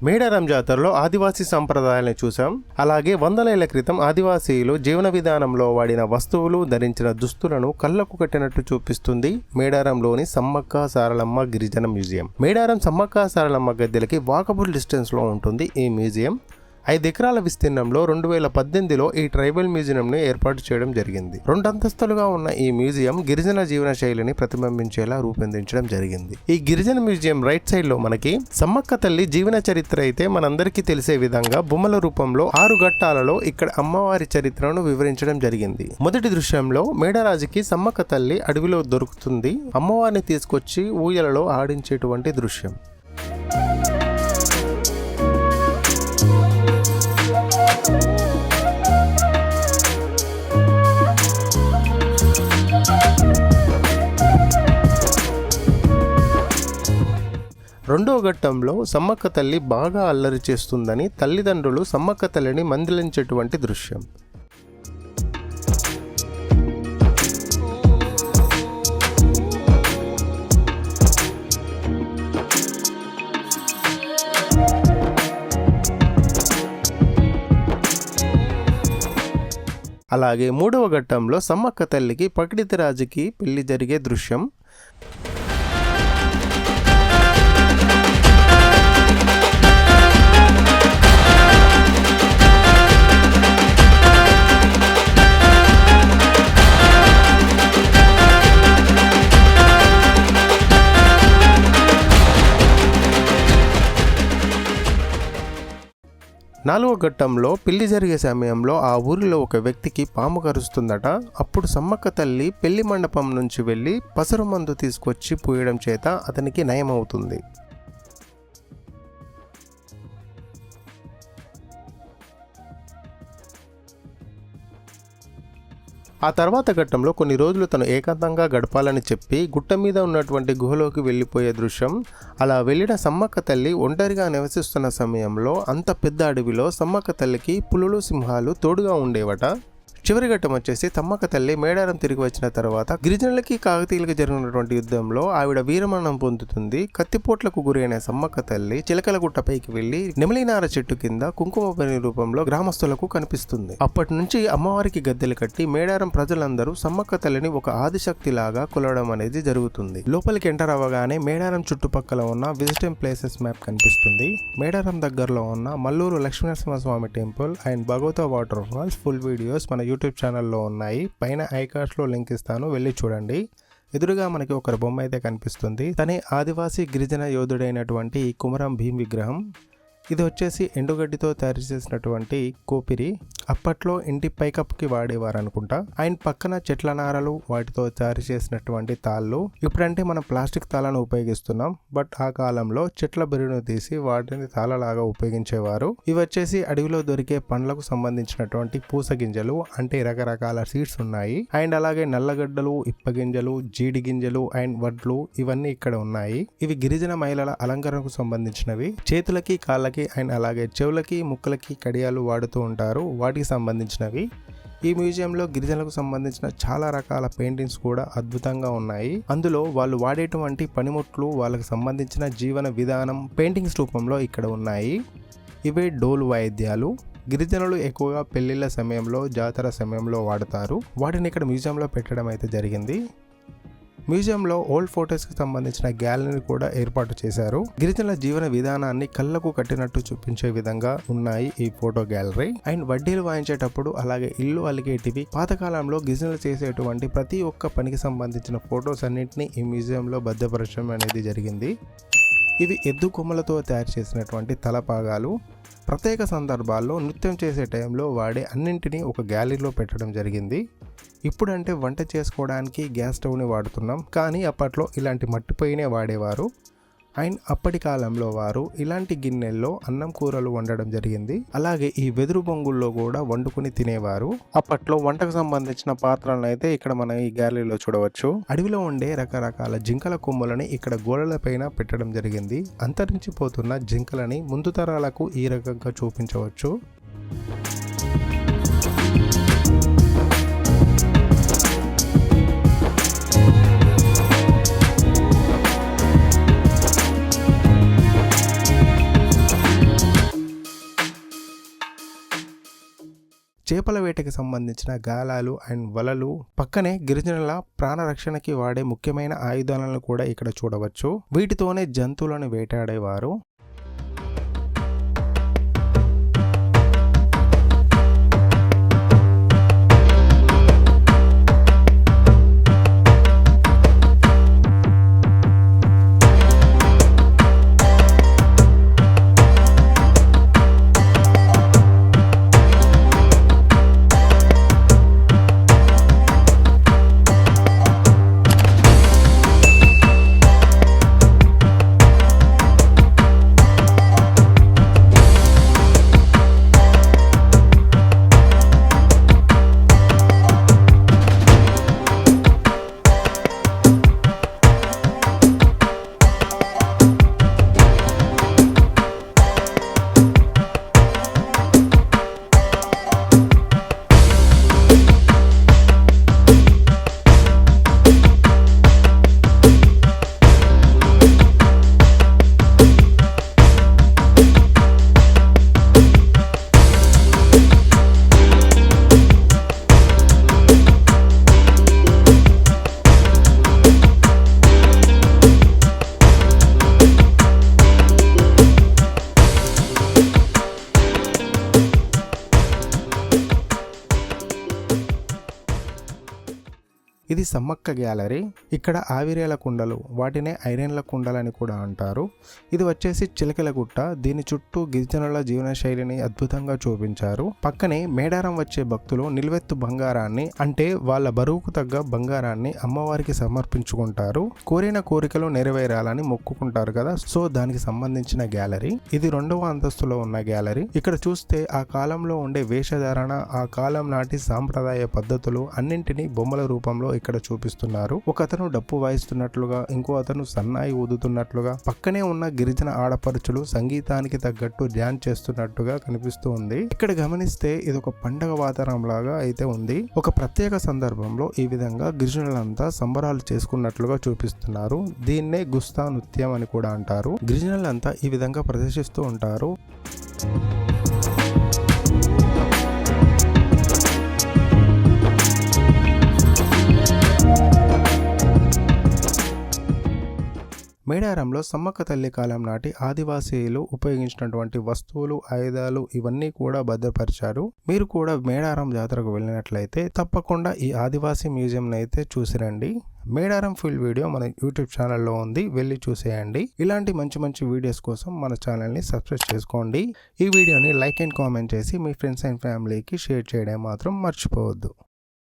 మేడారం జాతరలో ఆదివాసీ సంప్రదాయాలను చూసాం. అలాగే వందల ఏళ్ల క్రితం ఆదివాసీలు జీవన విధానంలో వాడిన వస్తువులు, ధరించిన దుస్తులను కళ్ళకు కట్టినట్టు చూపిస్తుంది మేడారంలోని సమ్మక్క సారలమ్మ గిరిజన మ్యూజియం. మేడారం సమ్మక్క సారలమ్మ గద్దెలకి వాకబుల్ డిస్టెన్స్ లో ఉంటుంది ఈ మ్యూజియం. 5 ఎకరాల విస్తీర్ణంలో 2018లో ఈ ట్రైబల్ మ్యూజియంను ఏర్పాటు చేయడం జరిగింది. 2 అంతస్తులుగా ఉన్న ఈ మ్యూజియం గిరిజన జీవన శైలిని ప్రతిబింబించేలా రూపొందించడం జరిగింది. ఈ గిరిజన మ్యూజియం రైట్ సైడ్ లో మనకి సమ్మక్క తల్లి జీవన చరిత్ర అయితే మనందరికీ తెలిసే విధంగా బొమ్మల రూపంలో 6 ఘట్టాలలో ఇక్కడ అమ్మవారి చరిత్రను వివరించడం జరిగింది. మొదటి దృశ్యంలో మేడరాజుకి సమ్మక్క తల్లి అడవిలో దొరుకుతుంది. అమ్మవారిని తీసుకొచ్చి ఊయలలో ఆడించేటువంటి దృశ్యం. రెండో ఘట్టంలో సమ్మక్క తల్లి బాగా అల్లరి చేస్తుందని తల్లిదండ్రులు సమ్మక్క తల్లిని మందలించేటువంటి దృశ్యం. అలాగే మూడవ ఘట్టంలో సమ్మక్క తల్లికి పకిడిత రాజుకి పెళ్లి జరిగే దృశ్యం. నాలుగో ఘట్టంలో పెళ్లి జరిగే సమయంలో ఆ ఊరిలో ఒక వ్యక్తికి పాము కరుస్తుందట. అప్పుడు సమ్మక్క తల్లి పెళ్లి మండపం నుంచి వెళ్ళి పసరు మందు తీసుకొచ్చి పూయడం చేత అతనికి నయమవుతుంది. ఆ తర్వాత ఘట్టంలో కొన్ని రోజులు తను ఏకాంతంగా గడపాలని చెప్పి గుట్ట మీద ఉన్నటువంటి గుహలోకి వెళ్ళిపోయే దృశ్యం. అలా వెళ్ళిన సమ్మక్క తల్లి ఒంటరిగా నివసిస్తున్న సమయంలో అంత పెద్ద అడవిలో సమ్మక్క తల్లికి పులులు, సింహాలు తోడుగా ఉండేవట. చివరి ఘట్టం వచ్చేసి సమ్మక్క తల్లి మేడారం తిరిగి వచ్చిన తర్వాత గిరిజనులకి కాకతీయులకి జరిగినటువంటి యుద్ధంలో ఆవిడ వీరమరణం పొందుతుంది. కత్తిపోట్లకు గురైన సమ్మక్క తల్లి చిలకల గుట్టపైకి వెళ్లి నెమలినార చెట్టు కింద కుంకుమ పని రూపంలో గ్రామస్తులకు కనిపిస్తుంది. అప్పటి నుంచి అమ్మవారికి గద్దెలు కట్టి మేడారం ప్రజలందరూ సమ్మక్క తల్లిని ఒక ఆదిశక్తి లాగా కొలవడం అనేది జరుగుతుంది. లోపలికి ఎంటర్ అవ్వగానే మేడారం చుట్టుపక్కల ఉన్న విజిటింగ్ ప్లేసెస్ మ్యాప్ కనిపిస్తుంది. మేడారం దగ్గరలో ఉన్న Malluru Lakshminarasimhaswamy temple and Bhagavata water falls full videos మన యూట్యూబ్ ఛానల్లో ఉన్నాయి. పైన ఐకార్డ్స్లో లింక్ ఇస్తాను, వెళ్ళి చూడండి. ఎదురుగా మనకి ఒకరి బొమ్మ అయితే కనిపిస్తుంది. తనే ఆదివాసీ గిరిజన యోధుడైనటువంటి కుమరం భీమ్ విగ్రహం. ఇది వచ్చేసి ఎండుగడ్డితో తయారు చేసినటువంటి కోపిరి. అప్పట్లో ఇంటి పైకప్పుకి వాడేవారు అనుకుంటా. ఆయన పక్కన చెట్ల నారలు, వాటితో తయారు చేసినటువంటి తాళ్ళు. ఇప్పుడంటే మనం ప్లాస్టిక్ తాళ్ళను ఉపయోగిస్తున్నాం, బట్ ఆ కాలంలో చెట్ల బెరును తీసి వాటిని తాళ్ళలాగా ఉపయోగించేవారు. ఇవి వచ్చేసి అడవిలో దొరికే పండ్లకు సంబంధించినటువంటి పూస గింజలు, అంటే రకరకాల సీడ్స్ ఉన్నాయి. అండ్ అలాగే నల్లగడ్డలు, ఇప్పగింజలు, జీడి గింజలు అండ్ వడ్లు ఇవన్నీ ఇక్కడ ఉన్నాయి. ఇవి గిరిజన మహిళల అలంకరణకు సంబంధించినవి. చేతులకి, కాళ్ళకి అండ్ అలాగే చెవులకి, ముక్కలకి కడియాలు వాడుతూ ఉంటారు, వాటికి సంబంధించినవి. ఈ మ్యూజియంలో గిరిజనులకు సంబంధించిన చాలా రకాల పెయింటింగ్స్ కూడా అద్భుతంగా ఉన్నాయి. అందులో వాళ్ళు వాడేటువంటి పనిముట్లు, వాళ్ళకి సంబంధించిన జీవన విధానం పెయింటింగ్స్ రూపంలో ఇక్కడ ఉన్నాయి. ఇవే డోలు వాయిద్యాలు. గిరిజనులు ఎక్కువగా పెళ్లిళ్ళ సమయంలో, జాతర సమయంలో వాడతారు. వాటిని ఇక్కడ మ్యూజియంలో పెట్టడం అయితే జరిగింది. మ్యూజియంలో ఓల్డ్ ఫోటోస్కి సంబంధించిన గ్యాలరీ కూడా ఏర్పాటు చేశారు. గిరిజనుల జీవన విధానాన్ని కళ్ళకు కట్టినట్టు చూపించే విధంగా ఉన్నాయి ఈ ఫోటో గ్యాలరీ. అండ్ వడ్డీలు వాయించేటప్పుడు, అలాగే ఇల్లు అలిగేటివి, పాతకాలంలో గిరిజనులు చేసేటువంటి ప్రతి ఒక్క పనికి సంబంధించిన ఫొటోస్ అన్నింటినీ ఈ మ్యూజియంలో భద్రపరచడం అనేది జరిగింది. ఇవి ఎద్దు కొమ్మలతో తయారు చేసినటువంటి తలపాగాలు. ప్రత్యేక సందర్భాల్లో నృత్యం చేసే టైంలో వాడే అన్నింటినీ ఒక గ్యాలరీలో పెట్టడం జరిగింది. ఇప్పుడంటే వంట చేసుకోవడానికి గ్యాస్ స్టవ్ని వాడుతున్నాం, కానీ అప్పట్లో ఇలాంటి మట్టి పొయ్యినే వాడేవారు. అండ్ అప్పటి కాలంలో వారు ఇలాంటి గిన్నెల్లో అన్నం, కూరలు వండడం జరిగింది. అలాగే ఈ వెదురు బొంగుల్లో కూడా వండుకుని తినేవారు. అప్పట్లో వంటకు సంబంధించిన పాత్రలను అయితే ఇక్కడ మనం ఈ గ్యాలరీలో చూడవచ్చు. అడవిలో ఉండే రకరకాల జింకల కొమ్ములని ఇక్కడ గోడలపైన పెట్టడం జరిగింది. అంతరించిపోతున్న జింకలని ముందు తరాలకు ఈ రకంగా చూపించవచ్చు. చేపల వేటకి సంబంధించిన గాలాలు అండ్ వలలు, పక్కనే గిరిజనుల ప్రాణ రక్షణకి వాడే ముఖ్యమైన ఆయుధాలను కూడా ఇక్కడ చూడవచ్చు. వీటితోనే జంతువులను వేటాడేవారు. ఇది సమ్మక్క గ్యాలరీ. ఇక్కడ ఆవిరేల కుండలు, వాటినే ఐరన్ల కుండలని కూడా అంటారు. ఇది వచ్చేసి చిలకల గుట్ట. దీని చుట్టూ గిరిజనుల జీవన శైలిని అద్భుతంగా చూపించారు. పక్కనే మేడారం వచ్చే భక్తులు నిల్వెత్తు బంగారాన్ని, అంటే వాళ్ళ బరువుకు తగ్గ బంగారాన్ని అమ్మవారికి సమర్పించుకుంటారు. కోరిన కోరికలు నెరవేరాలని మొక్కుకుంటారు కదా, సో దానికి సంబంధించిన గ్యాలరీ ఇది. 2వ అంతస్తులో ఉన్న గ్యాలరీ. ఇక్కడ చూస్తే ఆ కాలంలో ఉండే వేషధారణ, ఆ కాలం నాటి సాంప్రదాయ పద్ధతులు అన్నింటినీ బొమ్మల రూపంలో ఇక్కడ చూపిస్తున్నారు. ఒక అతను డప్పు వాయిస్తున్నట్లుగా, ఇంకో అతను సన్నాయి ఊదుతున్నట్లుగా, పక్కనే ఉన్న గిరిజన ఆడపడుచులు సంగీతానికి తగ్గట్టు డ్యాన్స్ చేస్తున్నట్టుగా కనిపిస్తూ ఉంది. ఇక్కడ గమనిస్తే ఇది ఒక పండగ వాతావరణం లాగా అయితే ఉంది. ఒక ప్రత్యేక సందర్భంలో ఈ విధంగా గిరిజనులంతా సంబరాలు చేసుకున్నట్లుగా చూపిస్తున్నారు. దీన్నే గుస్తా నృత్యం అని కూడా అంటారు. గిరిజనులంతా ఈ విధంగా ప్రదర్శిస్తూ ఉంటారు. మేడారంలో సమ్మక్క తల్లి కాలం నాటి ఆదివాసీలు ఉపయోగించినటువంటి వస్తువులు, ఆయుధాలు ఇవన్నీ కూడా భద్రపరిచారు. మీరు కూడా మేడారం జాతరకు వెళ్ళినట్లయితే తప్పకుండా ఈ ఆదివాసీ మ్యూజియం అయితే చూసిరండి. మేడారం ఫుల్ వీడియో మన యూట్యూబ్ ఛానల్లో ఉంది, వెళ్ళి చూసేయండి. ఇలాంటి మంచి మంచి వీడియోస్ కోసం మన ఛానల్ని సబ్స్క్రైబ్ చేసుకోండి. ఈ వీడియోని లైక్ అండ్ కామెంట్ చేసి మీ ఫ్రెండ్స్ అండ్ ఫ్యామిలీకి షేర్ చేయడం మాత్రం మర్చిపోవద్దు.